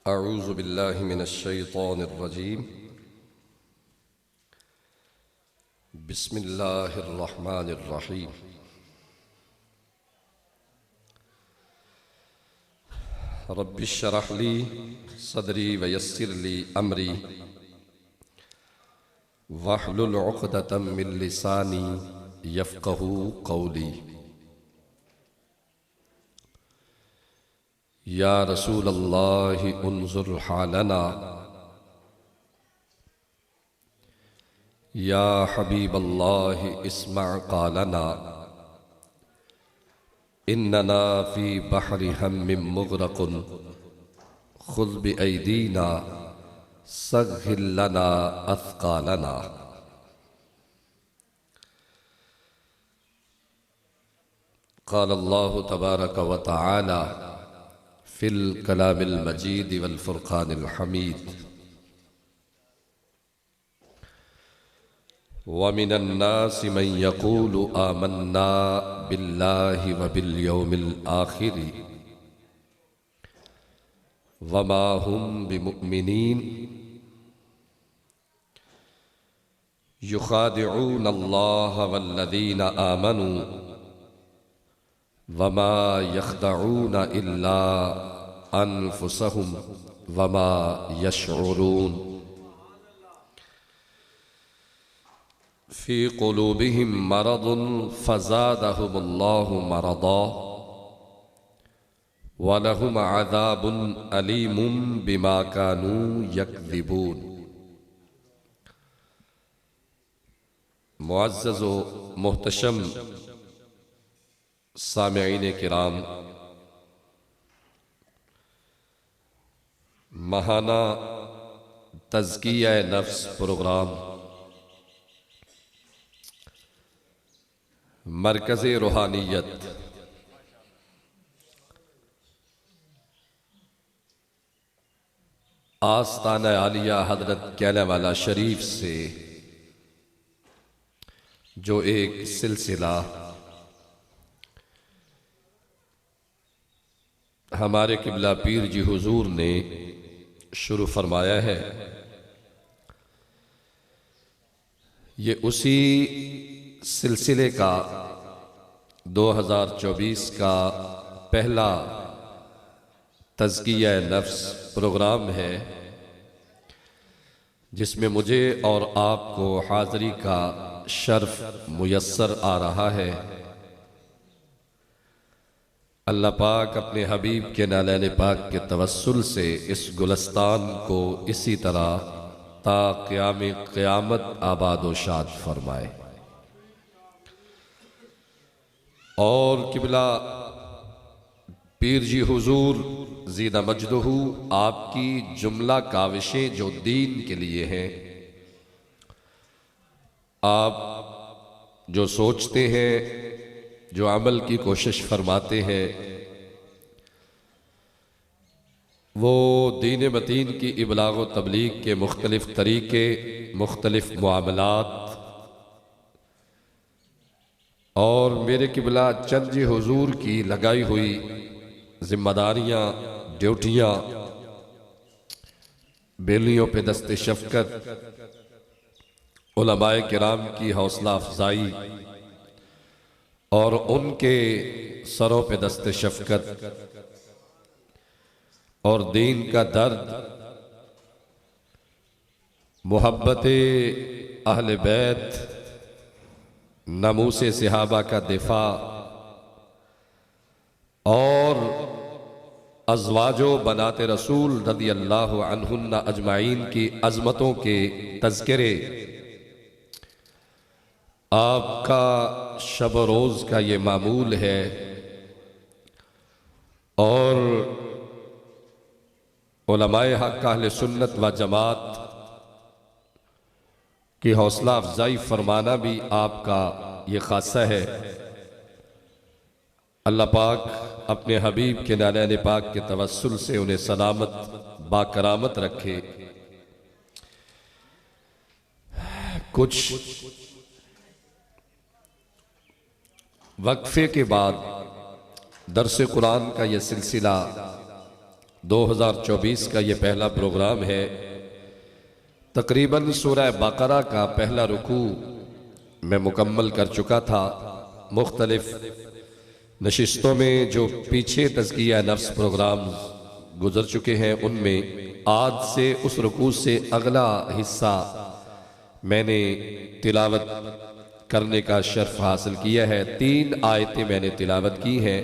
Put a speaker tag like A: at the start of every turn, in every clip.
A: अऊज़ु बिल्लाहि मिनश शैतानिर रजीम। बिस्मिल्लाहिर रहमानिर रहीम। रब्बि श्रह ली सदरी व यस्सिर ली अमरी वहलुल उक़दतम मिन लिसानी यफ़क़हू क़ौली। या रसूल अल्लाह उन्ज़ुर हालना, या हबीब अल्लाह इस्मा क़ालना, इन्नना फ़ी बहरि हम्मिन मुग़रक़ुन ख़ुज़ बिअयदीना सग़्हिर लना अथक़ालना। क़ाल अल्लाहु तबारक व तआला फ़िल कलामिल मजीद वल फ़ुरक़ानिल हमीद। व मिनन नासि मन यक़ूलु आमन्ना बिल्लाहि व बिल यौमिल आख़िर व मा हुम बिमुअ्मिनीन युख़ादिऊन अल्लाह वल्लज़ीना आमनू वमा यख़दऊन इल्ला अनफुसहुम वमा यशऊरून। फ़ी क़ुलूबिहिम मरदुन फ़ज़ादहुमुल्लाहु मरदा वलहुम अज़ाबुन अलीमुम बिमा कानू यकज़िबून। मुअज़्ज़ज़ व मुहतशम सामिईन किराम, महाना तज़किया नफ्स प्रोग्राम मरकज़ रूहानियत आस्ताना आलिया हज़रत कैलावाला शरीफ से जो एक सिलसिला हमारे किबला पीर जी हुजूर ने शुरू फरमाया है, ये उसी सिलसिले का 2024 का पहला तज़किया नफ्स प्रोग्राम है, जिसमें मुझे और आपको हाज़री का शर्फ मुयस्सर आ रहा है। अल्लाह पाक अपने हबीब के नालैन पाक के तवस्सुल से इस गुलस्तान को इसी तरह ता क़याम क़यामत आबाद व शाद फरमाए। और किबला पीर जी हुजूर ज़ीदा मजदहू आपकी जुमला काविशें जो दीन के लिए हैं, आप जो सोचते हैं, जो अमल की कोशिश फरमाते हैं, वो दीन मतीन की इबलाग व तबलीग के मुख्तलिफ तरीके, मुख्तलिफ मुआमलात और मेरे किबला चंद जी हुजूर की लगाई हुई जिम्मेदारियाँ, ड्यूटियाँ, बेलियों पे दस्ते शफ़क़त, उलमाए किराम की हौसला अफजाई और उनके सरों पे दस्ते शफ़क़त और दीन का दर्द, मोहब्बत अहले बैत, नमूसे सहाबा का दिफा और अज़वाजो बनाते रसूल रज़ी अल्लाह अन्हुन्ना अजमाइन की अज़मतों के तज़किरे, आपका शब रोज़ का ये मामूल है। और उलमाए हक़ अहले सुन्नत व जमात की हौसला अफजाई फरमाना भी आपका ये खासा है। अल्लाह पाक अपने हबीब के नालैन पाक के तवस्सुल से उन्हें सलामत बाकरामत रखे। कुछ वक्फे के बाद दर्स कुरान का यह सिलसिला 2024 का ये पहला प्रोग्राम है। तकरीबन सूरह बकरा का पहला रुकू मैं मुकम्मल कर चुका था। मुख्तलिफ नशिस्तों में जो पीछे तज़किया नफ्स प्रोग्राम गुजर चुके हैं, उनमें आज से उस रुकू से अगला हिस्सा मैंने तिलावत करने का शर्फ हासिल किया है। 3 आयतें मैंने तिलावत की हैं।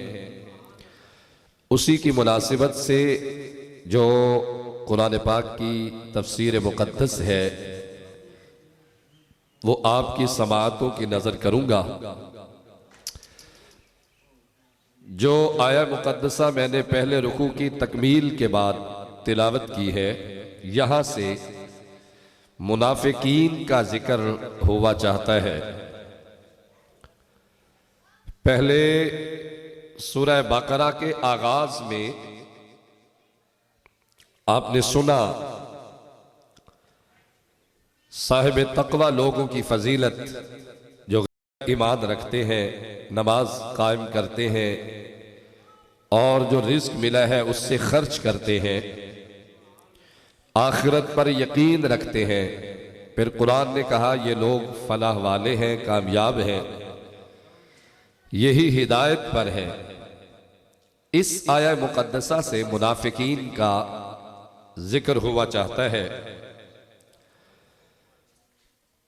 A: उसी की मुनासिबत से जो कुरान पाक की तफसीर मुक़द्दस है वो आपकी समाअतों की नज़र करूँगा। जो आया मुक़द्दसा मैंने पहले रुकू की तकमील के बाद तिलावत की है, यहाँ से मुनाफिकीन का जिक्र हुआ चाहता है। पहले सूरह बकरा के आगाज में आपने सुना साहिब तक़वा लोगों की फजीलत, जो ईमान रखते हैं, नमाज कायम करते हैं और जो रिज़्क मिला है उससे खर्च करते हैं, आखिरत पर यकीन रखते हैं। फिर कुरान ने कहा ये लोग फलाह वाले हैं, कामयाब हैं, यही हिदायत पर है। इस आया मुक़द्दसा से मुनाफिकीन का जिक्र हुआ चाहता है।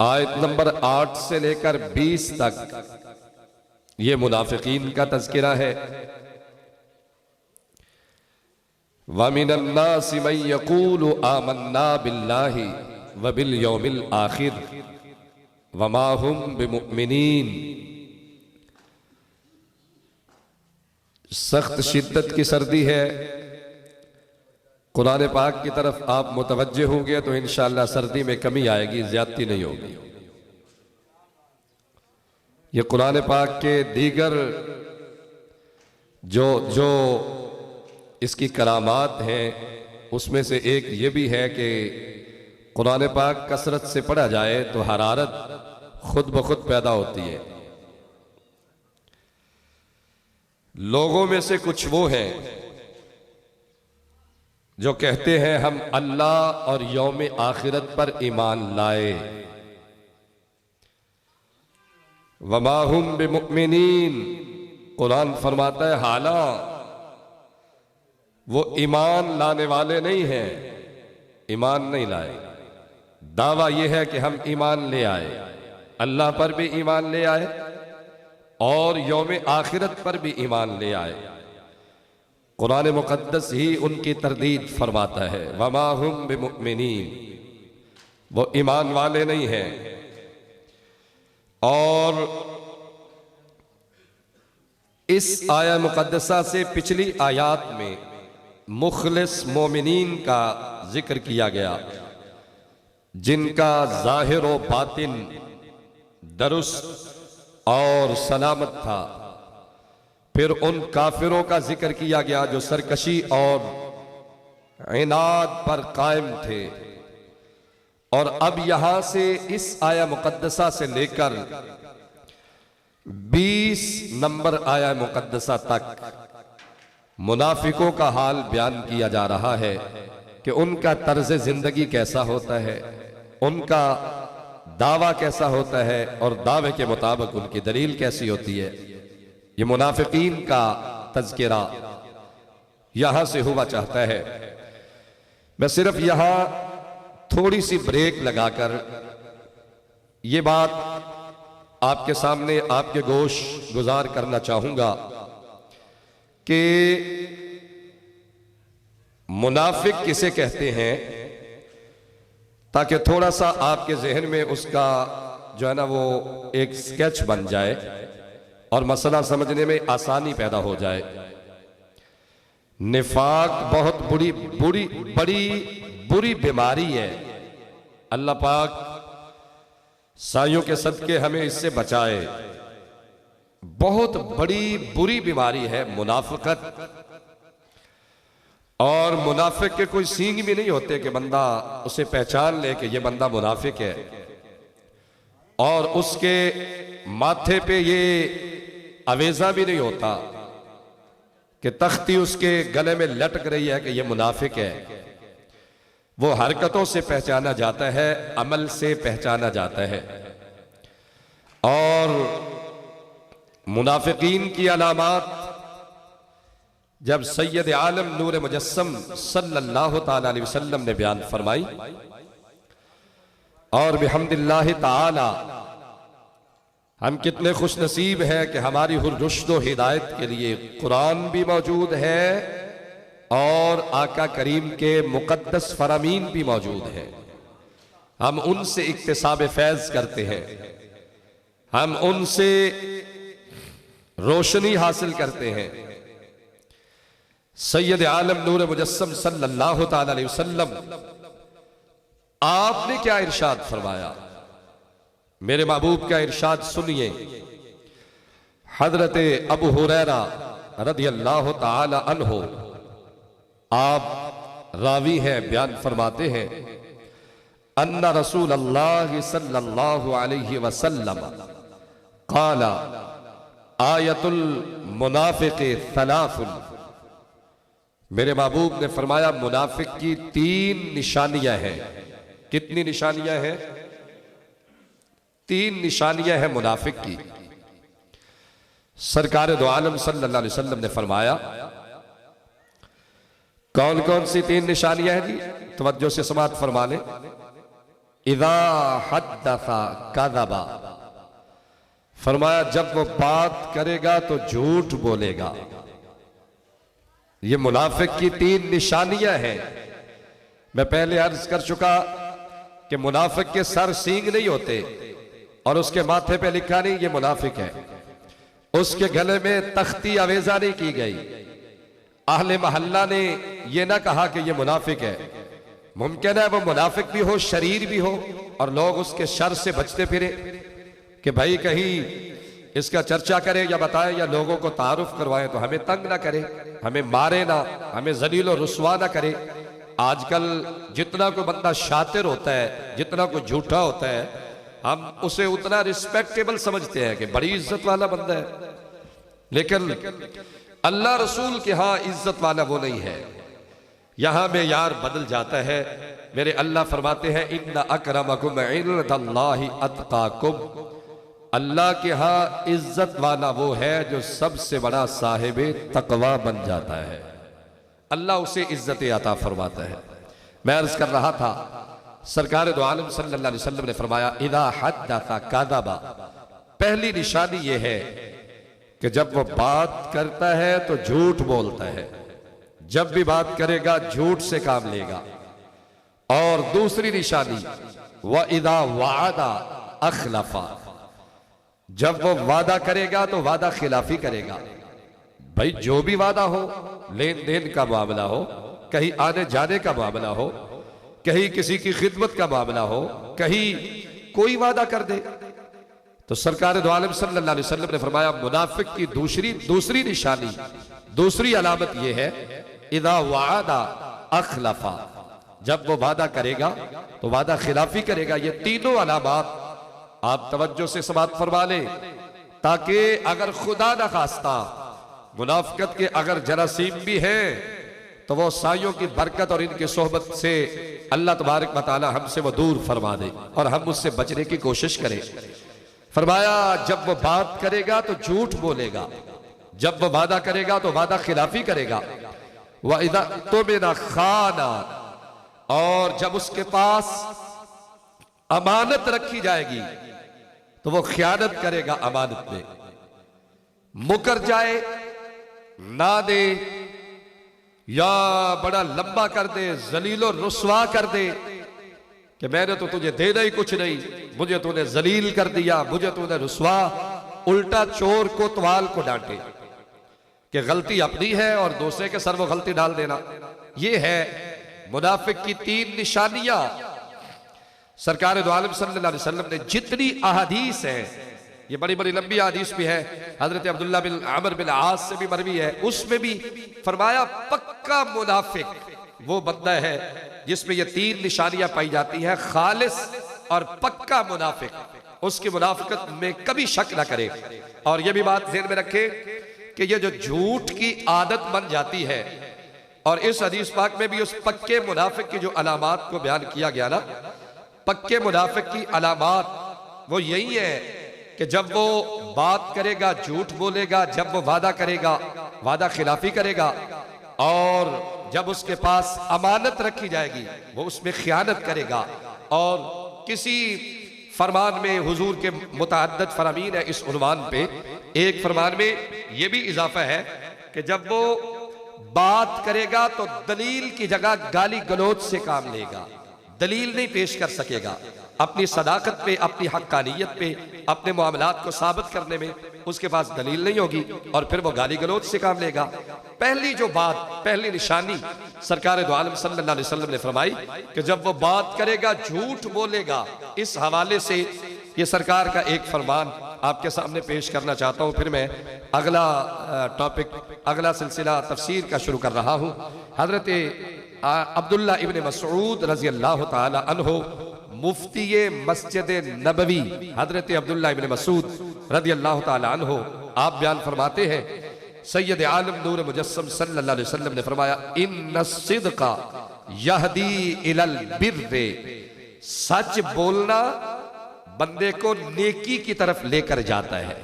A: आयत नंबर 8 से लेकर 20 तक ये मुनाफिकीन का तज़किरा है। वमिनन नासि मन यक़ूलु आमन्ना बिल्लाहि व बिल यौमिल आखिर वमा हुम बिमुमिनीन। सख्त शिद्दत की सर्दी है। कुरान पाक की तरफ आप मुतवज्जे होंगे तो इंशाअल्लाह सर्दी में कमी आएगी, ज्यादती नहीं होगी। ये कुरान पाक के दीगर जो इसकी करामात हैं उसमें से एक ये भी है कि कुरान पाक कसरत से पढ़ा जाए तो हरारत खुद ब खुद पैदा होती है। लोगों में से कुछ वो हैं जो कहते हैं हम अल्लाह और यौम आखिरत पर ईमान लाए, वमा हुम बिमुमिनीन। कुरान फरमाता है हालां वो ईमान लाने वाले नहीं हैं, ईमान नहीं लाए। दावा यह है कि हम ईमान ले आए, अल्लाह पर भी ईमान ले आए और यौम आखिरत पर भी ईमान ले आए। कुरान मुक़द्दस ही उनकी तरदीद फरमाता है, वमा हुम बिमुमिनीन, वो ईमान वाले नहीं हैं। और इस आया मुक़द्दसा से पिछली आयात में मुखलिस मोमिनीन का जिक्र किया गया, जिनका ज़ाहिर व बातिन दुरुस्त और सलामत था। फिर उन काफिरों का जिक्र किया गया जो सरकशी और इनाद पर कायम थे। और अब यहां से इस आया मुक़द्दसा से लेकर 20 नंबर आया मुक़द्दसा तक मुनाफिकों का हाल बयान किया जा रहा है कि उनका तर्ज जिंदगी कैसा होता है, उनका दावा कैसा होता है और दावे के मुताबिक उनकी दलील कैसी होती है। ये मुनाफिकीन का तज़किरा यहां से हुआ चाहता है। मैं सिर्फ यहां थोड़ी सी ब्रेक लगाकर ये बात आपके सामने आपके गोश गुजार करना चाहूंगा कि मुनाफिक किसे कहते हैं, ताकि थोड़ा सा आपके जहन में उसका जो है ना वो एक स्केच बन जाए और मसला समझने में आसानी पैदा हो जाए। निफाक बहुत बुरी बीमारी है। अल्लाह पाक साइयों के सदके हमें इससे बचाए। बहुत बड़ी बुरी बीमारी है मुनाफिकत। और मुनाफिक के कोई सींग भी नहीं होते कि बंदा उसे पहचान ले कि ये बंदा मुनाफिक है, और उसके माथे पे ये अवेजा भी नहीं होता कि तख्ती उसके गले में लटक रही है कि यह मुनाफिक है। वो हरकतों से पहचाना जाता है, अमल से पहचाना जाता है। और मुनाफिकीन की अलामात जब सैयद आलम नूर मुजस्सम सल्लल्लाहु ताला अलैहि वसल्लम ने बयान फरमाई, और बिहम्दिल्लाह ताला हम कितने खुश नसीब हैं कि हमारी रुश्द व हिदायत के लिए कुरान भी मौजूद है और आका करीम के मुकद्दस फरामीन भी मौजूद है। हम उनसे इक्तिसाब फैज करते हैं, हम उनसे रोशनी हासिल करते हैं। सैयद आलम नूर मुजस्सम सल्लल्लाहु ताला अलैहि वसल्लम, आपने क्या इरशाद फरमाया? मेरे महबूब का इरशाद सुनिए। हजरत अबू हुरैरा रदियल्लाहु ताला अन्हु, आप रावी हैं, बयान फरमाते हैं, अन्ना रसूल अल्लाह सल्लल्लाहु अलैहि वसल्लम क़ाला आयतुल मुनाफिक़ सलासुन। मेरे महबूब ने फरमाया मुनाफिक की 3 निशानियां हैं। कितनी निशानियां हैं? 3 निशानियां हैं मुनाफिक की। सरकार दो आलम सल्लल्लाहु अलैहि वसल्लम ने फरमाया, कौन कौन सी 3 निशानियां हैं जी? तवज्जो से समाअत फरमा लें। इज़ा हद्दसा कज़बा, फरमाया जब वो बात करेगा तो झूठ बोलेगा। ये मुनाफिक की 3 निशानियां हैं। मैं पहले अर्ज कर चुका कि मुनाफिक के सर सींग नहीं होते और उसके माथे पे लिखा नहीं ये मुनाफिक है, उसके गले में तख्ती अवेजा नहीं की गई, अहले महल्ला ने यह ना कहा कि यह मुनाफिक है। मुमकिन है वो मुनाफिक भी हो, शरीर भी हो, और लोग उसके शर से बचते फिरे कि भाई कहीं इसका चर्चा करे या बताए या लोगों को तारुफ करवाए तो हमें तंग ना करे, हमें मारे ना, हमें जलील और रुस्वा ना करे। आजकल जितना कोई बंदा शातिर होता है, जितना कोई झूठा होता है, हम उसे उतना रिस्पेक्टेबल समझते हैं कि बड़ी इज्जत वाला बंदा है। लेकिन अल्लाह रसूल के यहां इज्जत वाला वो नहीं है। यहां में यार बदल जाता है। मेरे अल्लाह फरमाते हैं, इन्ना अकरमकुम इंदल्लाहि अत्काकुम। अल्लाह के यहां इज्जत वाला वो है जो सबसे बड़ा साहिब तकवा बन जाता है। अल्लाह उसे इज्जत अता फरमाता है। मैं अर्ज कर रहा था, सरकार दो आलम सल्लल्लाहु अलैहि वसल्लम ने फरमाया, इज़ा हद्दसा कज़बा। पहली निशानी ये है कि जब वो बात करता है तो झूठ बोलता है, जब भी बात करेगा झूठ से काम लेगा। और दूसरी निशानी, व इज़ा वादा अखलफा। जब वो वादा करेगा तो वादा खिलाफी करेगा। भाई जो भी वादा हो, लेन देन का मामला हो, कहीं आने जाने का मामला हो, कहीं किसी की खिदमत का मामला हो, कहीं कोई वादा कर दे, तो सरकार दो आलम सल्लल्लाहु अलैहि वसल्लम ने फरमाया मुनाफिक की दूसरी निशानी, दूसरी अलामत यह है, इज़ा वादा अखलफा। जब वो वादा करेगा तो वादा खिलाफी करेगा। ये तीनों अलामत आप तवज्जो से समाअत फरमा लें, ताकि अगर खुदा न खास्ता मुनाफिकत के अगर जरासीम भी हैं तो वो साइयों की बरकत और इनकी सोहबत से अल्लाह तबारक व तआला हमसे वो दूर फरमा दे और हम उससे बचने की कोशिश करें। फरमाया जब वो बात करेगा तो झूठ बोलेगा, जब वो वादा करेगा तो वादा खिलाफी करेगा। व इज़ा तुमिना खाना, और जब उसके पास अमानत रखी जाएगी तो वो खयानत करेगा। अमानत में मुकर जाए, ना दे, या बड़ा लंबा कर दे, जलीलो रुस्वा कर दे कि मैंने तो तुझे देना ही कुछ नहीं, मुझे तूने जलील कर दिया, मुझे तूने रुस्वा। उल्टा चोर को तवाल को डांटे कि गलती अपनी है और दूसरे के सर वो गलती डाल देना। ये है मुनाफिक की 3 निशानियां। सरकार दो आलम सल्लल्लाहु अलैहि वसल्लम ने जितनी अहादीस है, ये बड़ी बड़ी लंबी हदीस भी है, हजरत अब्दुल्लाह बिन अमर बिन आस से भी मरवी है, उसमें भी फरमाया पक्का मुनाफिक वो बंदा है जिसमें ये 3 निशानियां पाई जाती हैं, खालिस और पक्का मुनाफिक। उसकी मुनाफिकत में कभी शक ना करे। और ये भी बात ध्यान में रखे कि ये जो झूठ की आदत बन जाती है, और इस हदीस पाक में भी उस पक्के मुनाफिक की जो अलामात को बयान किया गया ना, पक्के मुनाफिक की अलामात वो यही है कि जब वो बात करेगा झूठ बोलेगा, जब वो वादा करेगा वादा खिलाफी करेगा, और जब उसके पास अमानत रखी जाएगी वो उसमें खियानत करेगा। और किसी फरमान में हुजूर के मुतअद्दिद फरामीन है इस उन्वान पे, एक फरमान में ये भी इजाफा है कि जब वो बात करेगा तो दलील की जगह गाली गलौज से काम लेगा, दलील नहीं पेश कर सकेगा। अपनी सदाकत पे, अपनी हक्कानियत पे, अपने मामलात को साबित करने में उसके पास दलील नहीं होगी, और फिर वो गाली गलौज से काम लेगा। पहली जो बात, पहली निशानी सरकार दो आलम सल्लल्लाहु अलैहि वसल्लम ने फरमाई कि जब वो बात करेगा झूठ बोलेगा। इस हवाले से ये सरकार का एक फरमान आपके सामने पेश करना चाहता हूँ, फिर मैं अगला टॉपिक, अगला सिलसिला तफसीर का शुरू कर रहा हूँ। हजरत अब्दुल्ला इब्न मसऊद रजी अल्लाह ताला अन्हु, मुफ्ती मस्जिद नबवी हजरत अब्दुल्ला इब्न मसूद रजी अल्लाह ताला अन्हु, आप बयान फरमाते हैं, सैयद आलम नूर मुजस्सम सल्लल्लाहु अलैहि वसल्लम ने फरमाया, इन्न सिद्का यहदी इलल बिर्रे, सच बोलना बंदे को नेकी की तरफ लेकर जाता है,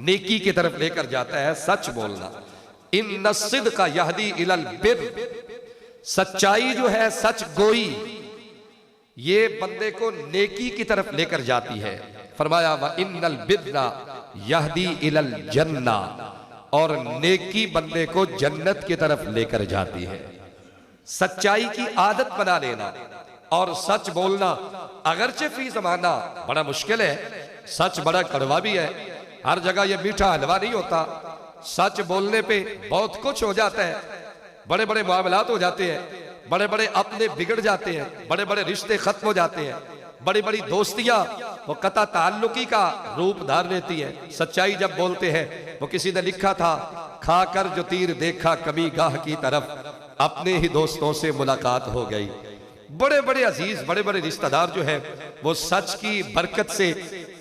A: नेकी की तरफ लेकर जाता है सच बोलना। इन्न सिद्का यहदी इलल बिर्र, सच्चाई जो है, सच गोई, ये बंदे को नेकी की तरफ लेकर जाती है। फरमाया व इन्नल बिर्रा यहदी इलल जन्ना, और नेकी बंदे को जन्नत की तरफ लेकर जाती है। सच्चाई की आदत बना लेना और सच बोलना, अगरचे फी जमाना बड़ा मुश्किल है, सच बड़ा कड़वा भी है, हर जगह ये मीठा हलवा नहीं होता। सच बोलने पे बहुत कुछ हो जाता है, बड़े बड़े मामलात हो जाते हैं, बड़े बड़े अपने बिगड़ जाते हैं, बड़े बड़े रिश्ते खत्म हो जाते हैं, बड़ी बड़ी दोस्तियां वो कता ताल्लुकी का रूप धार लेती है। सच्चाई जब बोलते हैं, वो किसी ने लिखा था, खाकर जो तीर देखा कभी गाह की तरफ, अपने ही दोस्तों से मुलाकात हो गई। बड़े बड़े अजीज, बड़े बड़े रिश्तेदार जो है वो सच की बरकत से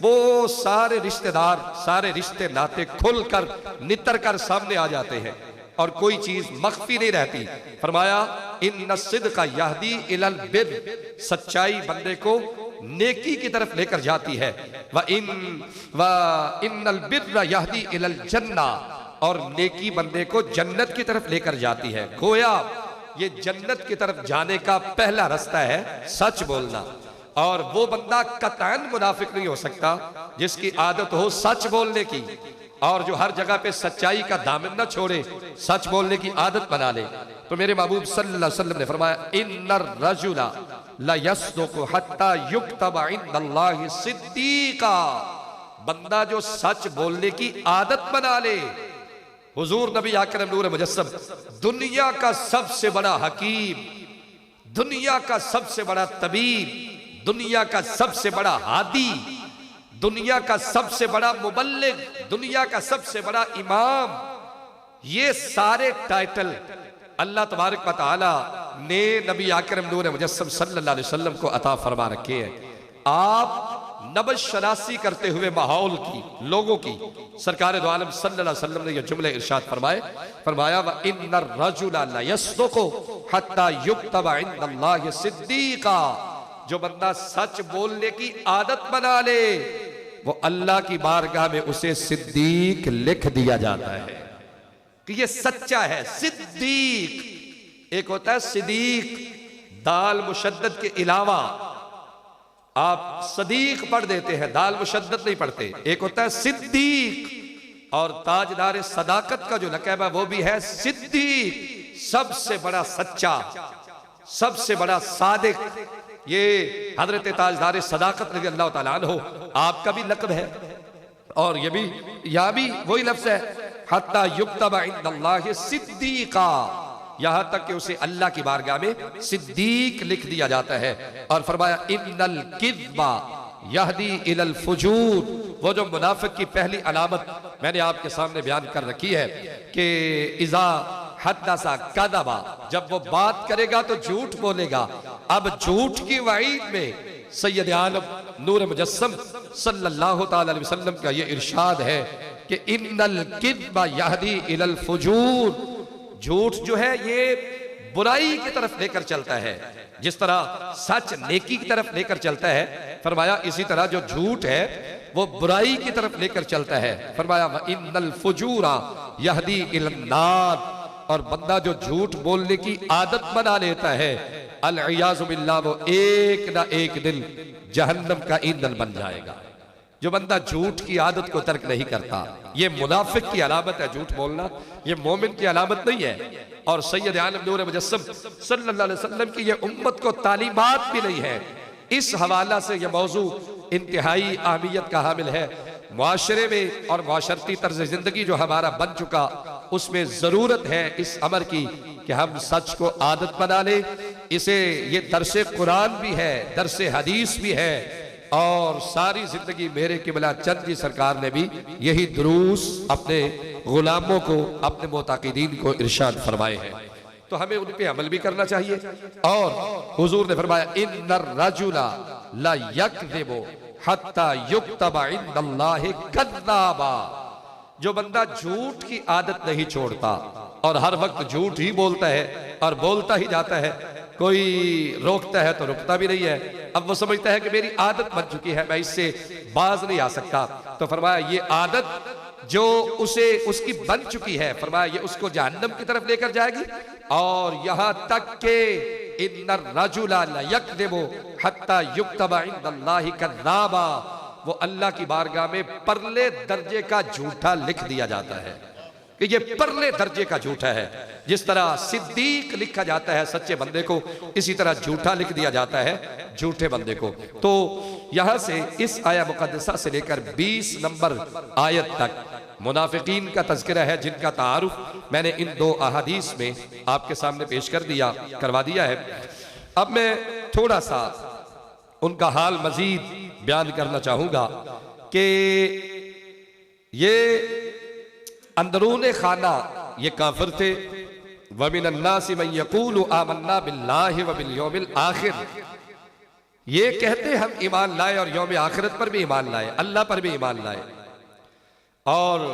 A: वो सारे रिश्तेदार, सारे रिश्ते नाते खुलकर नितर कर सामने आ जाते हैं और कोई चीज मख्फी नहीं रहती। फरमाया इन्न सिद्का यहदी इलल बिर्र, सच्चाई बंदे को नेकी की तरफ लेकर जाती है। व इन्नल बिर्र यहदी इलल जन्ना, और नेकी बंदे को जन्नत की तरफ लेकर जाती है। गोया ये जन्नत की तरफ जाने का पहला रास्ता है सच बोलना। और वो बंदा कतई मुनाफिक नहीं हो सकता जिसकी आदत हो सच बोलने की, और जो हर जगह पे सच्चाई का दामन न छोड़े, सच बोलने की आदत बना ले। तो मेरे महबूब सल्लल्लाहु अलैहि वसल्लम ने फरमाया, इन्नर रजुला ला यस्दुकु हत्ता युक्तबा इंदल्लाहि सिद्दीका, बंदा जो सच बोलने की आदत बना ले। हुजूर नबी अकरम नूर मुजस्सम, दुनिया का सबसे बड़ा हकीम, दुनिया का सबसे बड़ा तबीब, दुनिया का सबसे बड़ा हादी, दुनिया का सबसे बड़ा मुबल्लिग, दुनिया का सबसे बड़ा इमाम, ये सारे टाइटल अल्लाह तबारक व तआला ने नबी अकरम नूर मुजस्सम सल्लल्लाहु अलैहि वसल्लम को अता फरमा रखे हैं। आप नबज शनासी करते हुए माहौल की, लोगों की, सरकार दो आलम सल्लल्लाहु अलैहि वसल्लम ने ये जुमले इरशाद फरमाए, फरमाया व इन्नर रजुला ला यस्दुकु हत्ता युक्तबा इंदल्लाहि सिद्दीका, जो बंदा सच बोलने की आदत बना ले वो अल्लाह की बारगाह में उसे सिद्दीक लिख दिया जाता है कि ये सच्चा है। सिद्दीक एक होता है सिद्दीक, दाल मुशद्दद के अलावा आप सदीक पढ़ देते हैं, दाल मुशद्दद नहीं पढ़ते। एक होता है सिद्दीक, और ताजदार सदाकत का जो लक़ब है वो भी है सिद्दीक, सबसे बड़ा सच्चा, सबसे बड़ा सादिक। ये हजरत ताजदार सदाकत रज़ी अल्लाह ताला अन्हु आपका भी लक़ब है, और ये भी यहाँ भी वही लफ्ज़ है, हत्ता युक्तबा इंदल्लाहि सिद्दीका, यहां तक कि उसे अल्लाह की बारगाह में सिद्दीक लिख दिया जाता है। और फरमाया इन्नल किज़्बा यहदी इलल फुजूर, वो जो मुनाफिक की पहली अलामत मैंने आपके सामने बयान कर रखी है कि इज़ा हद्दसा कज़बा, जब वो बात करेगा तो झूठ बोलेगा। अब झूठ की वईद में सैयद आलम नूर मुजस्सम सल्लल्लाहु ताला अलैहि वसल्लम का ये इरशाद है कि इन्नल किज़्ब यहदी इलल फुजूर, झूठ जो है ये बुराई की तरफ लेकर चलता है, जिस तरह सच नेकी की तरफ लेकर चलता है, फरमाया इसी तरह जो झूठ है वो बुराई की तरफ लेकर चलता है। फरमाया व इन्नल फुजूरा यहदी इलन नार, और बंदा जो झूठ बोलने की आदत बना लेता है, अल-इयाज़ु बिल्लाह, वो एक ना एक दिन जहन्नम का ईंधन बन जाएगा। जो बंदा झूठ की आदत को तर्क नहीं करता, ये मुनाफिक की अलामत है झूठ बोलना, ये मोमिन की अलामत नहीं है। और सैयद आलम नूर मुजस्सम सल्लल्लाहु अलैहि वसल्लम की ये उम्मत को तालीमात भी नहीं है। इस हवाला से यह मौजू इंतहाई अहमियत का हामिल है। मुआशरे में और मुआशरती तर्ज जिंदगी जो हमारा बन चुका, उसमें जरूरत है इस अमर की कि हम सच को आदत बना ले। इसे ये दरसे कुरान भी है, दरसे हदीस भी है, और सारी जिंदगी मेरे किबला चंद जी सरकार ने भी यही दुरूस अपने गुलामों को, अपने मोताकिदीन को इरशाद फरमाए हैं। तो हमें उन पे अमल भी करना चाहिए। और हुजूर ने फरमाया इन्नर रजुला ला यकज़िबु हत्ता युक्तबा इंदल्लाहि कज़्ज़ाबा, जो बंदा झूठ की आदत नहीं छोड़ता और हर वक्त झूठ ही बोलता है और बोलता ही जाता है, कोई रोकता है तो रुकता भी नहीं है, अब वो समझता है कि मेरी आदत बन चुकी है, मैं इससे बाज नहीं आ सकता। तो फरमाया ये आदत जो उसे उसकी बन चुकी है, फरमाया ये उसको जहन्नम की तरफ लेकर जाएगी। और यहां तक के इन्नर रजुला ला यकज़िबु हत्ता युक्तबा इंदल्लाहि कज़्ज़ाबा, वो अल्लाह की बारगाह में परले दर्जे का झूठा लिख दिया जाता है कि ये परले दर्जे का झूठा है। जिस तरह सिद्दीक लिखा जाता है सच्चे बंदे को, इसी तरह झूठा लिख दिया जाता है झूठे बंदे को। तो यहां से इस आया मुकद्दसा से लेकर 20 नंबर आयत तक मुनाफिकीन का तज़किरा है, जिनका तारुफ मैंने इन 2 अहादीस में आपके सामने पेश करवा दिया है। अब मैं थोड़ा सा उनका हाल मजीद बयान करना चाहूंगा कि ये अंदरून खाना ये काफिर थे। व मिनन नासि मन यक़ूलु आमन्ना बिल्लाहि व बिल यौमिल आखिर, ये कहते हम ईमान लाए और यौम आखिरत पर भी ईमान लाए, अल्लाह पर भी ईमान लाए। और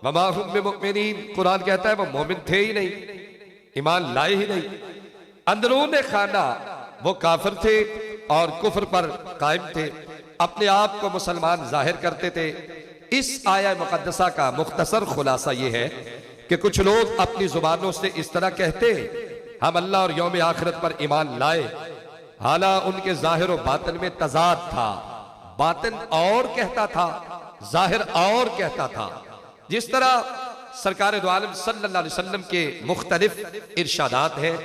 A: वमा हुम बिमुमिनीन, कुरान कहता है वो मोमिन थे ही नहीं, ईमान लाए ही नहीं। अंदरून खाना वो काफिर थे और कुफ्र पर कायम थे, अपने आप को मुसलमान जाहिर करते थे। इस आया मुकद्दसा का मुख्तसर खुलासा ये है कि कुछ लोग अपनी जुबानों से इस तरह कहते हम अल्लाह और यौम आखिरत पर ईमान लाए, हालांकि उनके जाहिर और बातिन में तजाद था, बातिन और कहता था, जाहिर और कहता था। जिस तरह सरकार दो आलम सल्लल्लाहु अलैहि वसल्लम के मुख्तलिफ इरशादात हैं,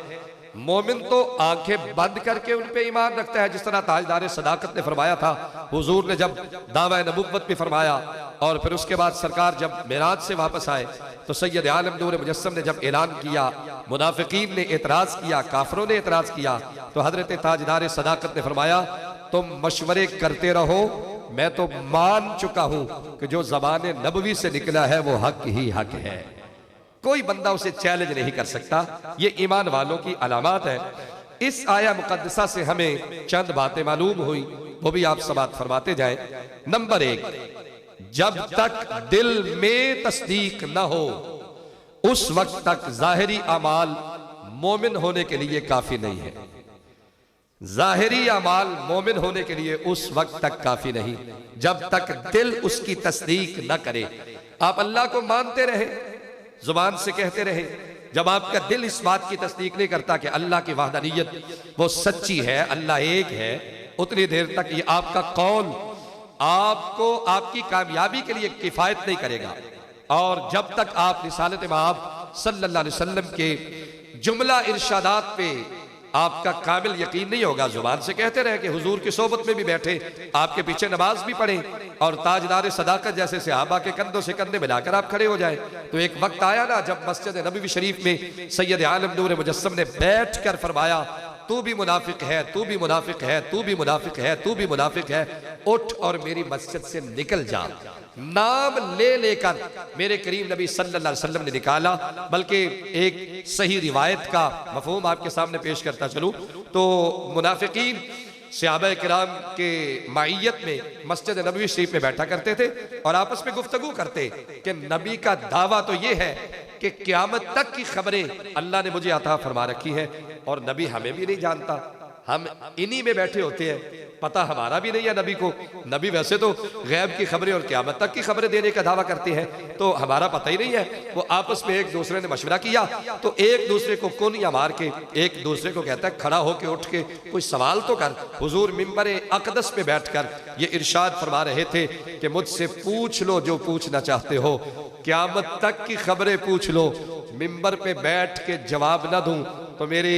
A: मोमिन तो आंखें बंद करके उन पे ईमान रखता है, जिस तरह ताजदार सदाकत ने फरमाया था। हुजूर ने जब दावा नबुव्वत भी फरमाया और फिर उसके बाद सरकार जब मेराज से वापस आए तो सैयद आलम नूर मुजस्सम ने जब ऐलान किया, मुनाफिकीन ने एतराज किया, काफरों ने एतराज किया, तो हजरत ताजदार सदाकत ने फरमाया तुम मशवरे करते रहो, मैं तो मान चुका हूं कि जो ज़बान नबवी से निकला है वो हक ही हक है, कोई बंदा उसे चैलेंज नहीं कर सकता। ये ईमान वालों की अलामत है। इस आया मुकद्दसा से हमें चंद बातें मालूम हुई, वो भी आप समात फरमाते जाएं। नंबर 1, जब तक दिल में तस्दीक न हो उस वक्त तक जाहिरी अमाल मोमिन होने के लिए काफी नहीं है। जाहिरी अमाल मोमिन होने के लिए उस वक्त तक काफी नहीं जब तक दिल उसकी तस्दीक न करे। आप अल्लाह को मानते रहे, जुबान से कहते रहे, जब आपका दिल इस बात की तस्दीक नहीं करता कि अल्लाह की वहदानियत वो सच्ची है, अल्लाह एक है, उतनी देर तक ये आपका कौल आपको आपकी कामयाबी के लिए किफायत नहीं करेगा। और जब तक आप रिसालत मआब सल्लल्लाहु अलैहि वसल्लम के जुमला इरशादात पे आपका कामिल यकीन नहीं होगा, जुबान से कहते रहे कि हुजूर की सोबत में भी बैठे, आपके पीछे नमाज भी पढ़े और ताजदार सदाकत जैसे सहाबा के कंधों से कंधे मिलाकर आप खड़े हो जाए, तो एक वक्त आया ना जब मस्जिद नबवी शरीफ में सैयद आलम नूर मुजस्सम ने बैठ कर फरमाया तू भी मुनाफिक है, तू भी मुनाफिक है, तू भी मुनाफिक है, तू भी मुनाफिक है, उठ और मेरी मस्जिद से निकल जा। नाम ले लेकर मेरे करीम नबी सल्लल्लाहु अलैहि वसल्लम ने निकाला। बल्कि एक सही रिवायत का मफहूम आपके सामने पेश करता चलूं तो मुनाफिकीन सहाबा किराम के माइयत में मस्जिद नबवी शरीफ में बैठा करते थे और आपस में गुफ्तगू करते कि नबी का दावा तो ये है कि क़यामत तक की खबरें अल्लाह ने मुझे अता फरमा रखी है और नबी हमें भी नहीं जानता, हम इन्हीं में बैठे होते हैं, पता हमारा भी नहीं है नबी को। नबी वैसे तो गैब की खबरें और क़यामत तक की खबरें देने का दावा करते हैं, तो हमारा पता ही नहीं है। वो आपस में एक दूसरे ने मशवरा किया तो एक दूसरे को कोनिया मार के एक दूसरे को कहता है खड़ा होके उठ के कोई सवाल तो कर। हुजूर मिंबर अक़दस पे बैठकर ये इरशाद फरमा रहे थे कि मुझसे पूछ लो जो पूछना चाहते हो, क़यामत तक की खबरें पूछ लो, मिंबर पे बैठ के जवाब ना दूं तो मेरी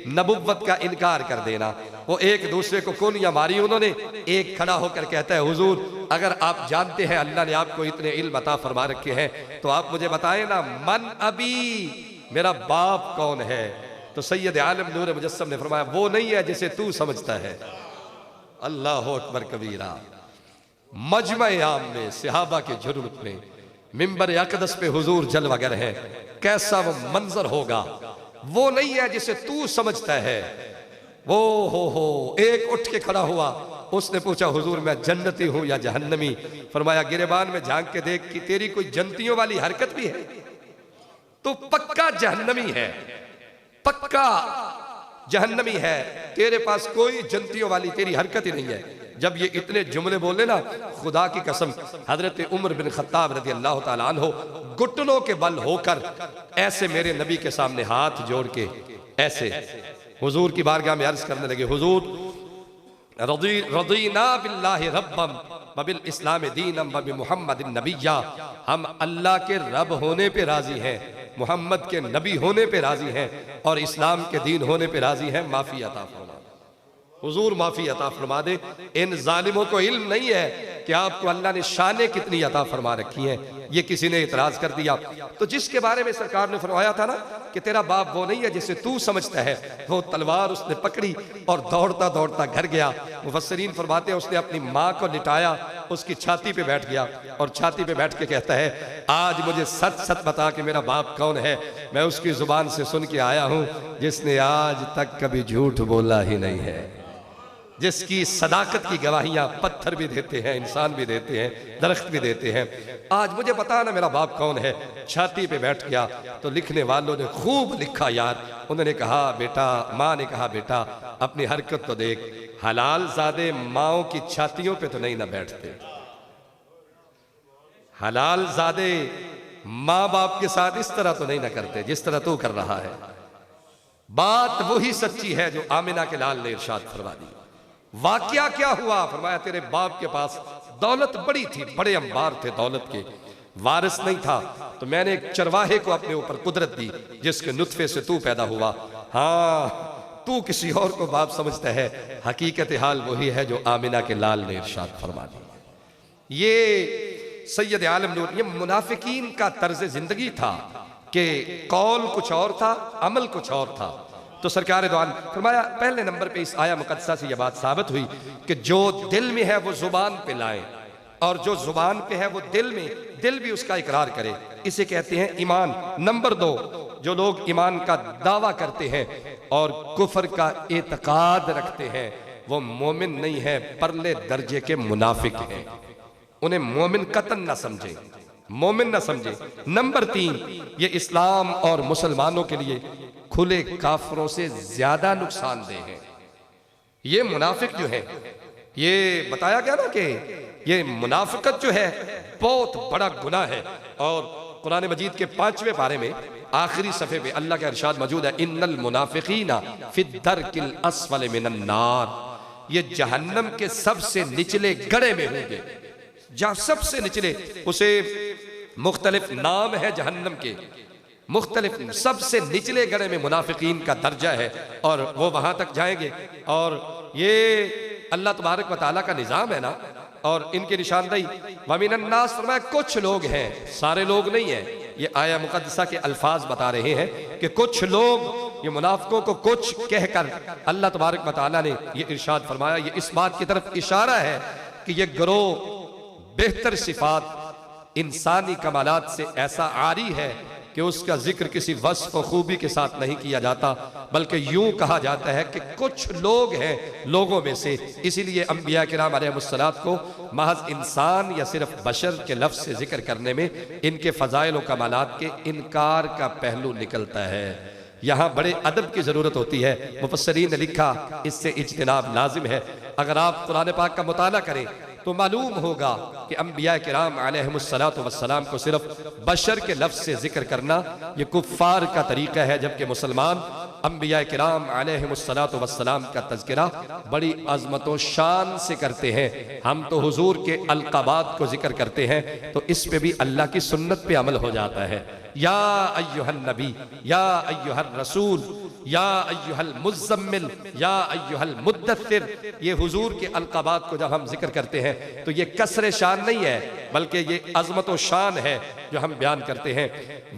A: नबुव्वत का इनकार कर देना। वो एक दूसरे को कोनिया मारी उन्होंने। एक खड़ा होकर कहता है हुजूर अगर आप जानते हैं अल्लाह ने आपको इतने इल्म अता फरमा रखे हैं तो आप मुझे बताएं ना, मन अबी, मेरा बाप कौन है? तो सैयद आलम नूर मुजस्सम ने फरमाया वो नहीं है जिसे तू समझता है। अल्लाह अकबर कबीरा। मजमा आम में सहाबा के जुर्म में मिंबर अक़दस पे हुजूर जलवागर है, कैसा वो मंजर होगा। वो नहीं है जिसे तू समझता है। वो हो एक उठ के खड़ा हुआ, उसने पूछा हुजूर मैं जन्नती हूं या जहन्नमी? फरमाया गिरेबान में झांक के देख कि तेरी कोई जन्नतियों वाली हरकत भी है, तो पक्का जहन्नमी है, पक्का जहन्नमी है, तेरे पास कोई जन्नतियों वाली तेरी हरकत ही नहीं है। जब ये इतने जुमले बोले ना, खुदा की कसम हजरत उमर बिन खत्ताब रज़ी अल्लाह तआला अन्हु घुटनों के बल होकर ऐसे मेरे नबी के सामने हाथ जोड़ के ऐसे हुजूर की बारगाह में अर्ज करने लगे, हुजूर रज़ीना बिल्लाहि रब्बम व बिल इस्लाम दीनम व बि मुहम्मदिन नबिय्या, हम अल्लाह के रब होने पे राजी हैं, मोहम्मद के नबी होने पे राजी हैं और इस्लाम के दीन होने पे राजी हैं। माफी अता फरमा, हुजूर माफी अता फरमा दे। इन जालिमों को इल्म नहीं है कि आपको अल्लाह ने शाने कितनी अता फरमा रखी है। ये किसी ने इतराज कर दिया तो जिसके बारे में सरकार ने फरमाया था ना कि तेरा बाप वो नहीं है जिसे तू समझता है, वो तलवार उसने पकड़ी और दौड़ता दौड़ता घर गया। मुफस्सिरीन फरमाते हैं उसने अपनी माँ को लिटाया, उसकी छाती पे बैठ गया और छाती पे बैठ के कहता है आज मुझे सच सच बता कि मेरा बाप कौन है। मैं उसकी जुबान से सुन के आया हूँ जिसने आज तक कभी झूठ बोला ही नहीं है, जिसकी सदाकत की गवाहियां पत्थर भी देते हैं, इंसान भी देते हैं, दरख्त भी देते हैं। आज मुझे पता ना मेरा बाप कौन है। छाती पे बैठ गया तो लिखने वालों ने खूब लिखा यार। उन्होंने कहा बेटा, माँ ने कहा बेटा अपनी हरकत तो देख, हलाल ज़ादे माओं की छातियों पे तो नहीं ना बैठते, हलाल ज़ादे माँ बाप के साथ इस तरह तो नहीं ना करते जिस तरह तू कर रहा है। बात वही सच्ची है जो आमिना के लाल ने इरशाद फरमा दी। वाकया क्या हुआ? फरमाया तेरे बाप के पास दौलत बड़ी थी, बड़े अंबार थे दौलत के, वारिस नहीं था तो मैंने एक चरवाहे को अपने ऊपर कुदरत दी जिसके नुत्फे से तू पैदा हुआ। हाँ तू किसी और को बाप समझता है, हकीकत हाल वही है जो आमिना के लाल ने इरशाद फरमा दी। ये सैयद आलम नूर, ये मुनाफिकीन का तर्ज जिंदगी था कि कौल कुछ और था, अमल कुछ और था। तो सरकार दो आलम फरमाया पहले नंबर पे इस आया मुकद्दसा से यह बात साबित हुई कि जो दिल में है वो जुबान पे लाए और जो जुबान पे है वो दिल में, दिल भी उसका इकरार करे। इसे कहते हैं ईमान। नंबर 2, जो लोग ईमान का दावा करते हैं और कुफर का एतकाद रखते हैं वो मोमिन नहीं है, परले दर्जे के मुनाफिक हैं। उन्हें मोमिन कतन ना समझे, मोमिन ना समझे। नंबर 3, ये इस्लाम और मुसलमानों के लिए खुले काफरों से ज्यादा नुकसानदेह है। ये मुनाफिक जो है, ये बताया गया ना कि ये मुनाफिकत जो है बहुत बड़ा गुनाह है। और कुरान मजीद के 5वें पारे में आखिरी सफ़े पे अल्लाह का इरशाद मौजूद है, इन्नल मुनाफिकीना फिद्दरकिल अस्फल मिनन नार, ये जहन्नम के सबसे निचले गड़े में होंगे। जहाँ सबसे निचले, उसे मुख्तलिफ नाम है जहन्नम के, मुख्तलिफ सबसे निचले गड़े में मुनाफिकीन का दर्जा है और वो वहां तक जाएंगे। और ये अल्लाह तबारक व तआला का निज़ाम है ना, और इनकी निशानदेही वमिनन्नास फरमाया कुछ लोग हैं, सारे लोग नहीं है। ये आया मुकद्दसा के अल्फाज बता रहे हैं कि कुछ लोग, ये मुनाफिकों को कुछ कहकर अल्लाह तबारक व तआला ने ये इरशाद फरमाया। ये इस बात की तरफ इशारा है कि ये गिरोह बेहतर सिफात इंसानी कमालात से ऐसा आरी है कि उसका जिक्र किसी वस्फ और खूबी के साथ नहीं किया जाता, बल्कि यूं कहा जाता है कि कुछ लोग हैं लोगों में से, इसीलिए अंबिया किराम अलैहिमुस्सलात को महज इंसान या सिर्फ बशर के लफ्ज़ से जिक्र करने में इनके फ़ज़ाइल व कमालात के इनकार का पहलू निकलता है। यहाँ बड़े अदब की ज़रूरत होती है। मुफस्सिरीन ने लिखा इससे इज्तिनाब लाजिम है। अगर आप कुरान पाक का मुताला करें तो मालूम होगा कि अंबिया किराम अलैहिमुस्सलातु वस्सलाम को सिर्फ बशर के लफ्ज़ से जिक्र करना ये कुफ़ार का तरीका है, जबकि मुसलमान अंबिया किराम अलैहिमुस्सलातु वस्सलाम का तज़किरा बड़ी अज़मत व शान से करते हैं। हम तो हुजूर के अलक़ाबात को जिक्र करते हैं तो इस पे भी अल्लाह की सुन्नत पे अमल हो जाता है। या अय्युहन नबी, या अय्युहर रसूल, या अय्युहल मुज़्ज़म्मिल, या अय्युहल मुद्दस्सिर, ये हुजूर के अलक़ाबात को जब हम जिक्र करते हैं तो ये कसरे शान नहीं है, बल्कि ये अज़मत व शान है जो हम बयान करते हैं।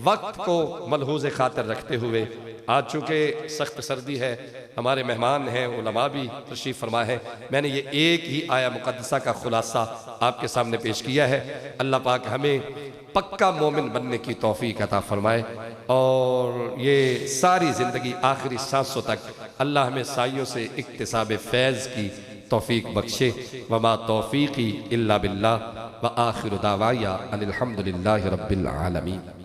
A: वक्त को मलहूज़ खातिर रखते हुए, आज चूँकि सख्त सर्दी है, हमारे मेहमान हैं, उलमा भी तशरीफ़ फरमा है, मैंने ये एक ही आया मुक़द्दसा का खुलासा आपके सामने पेश किया है। अल्लाह पाक हमें पक्का मोमिन बनने की तौफीक अता फरमाए और ये सारी ज़िंदगी आखिरी सांसों तक अल्लाह हमें साइयों से इक्तिसाब फैज़ की तौफीक बख्शे। वमा तौफीकी इल्ला बिल्लाह व आखिरु दावाया अनिल हम्दुलिल्लाहि रब्बिल आलमीन।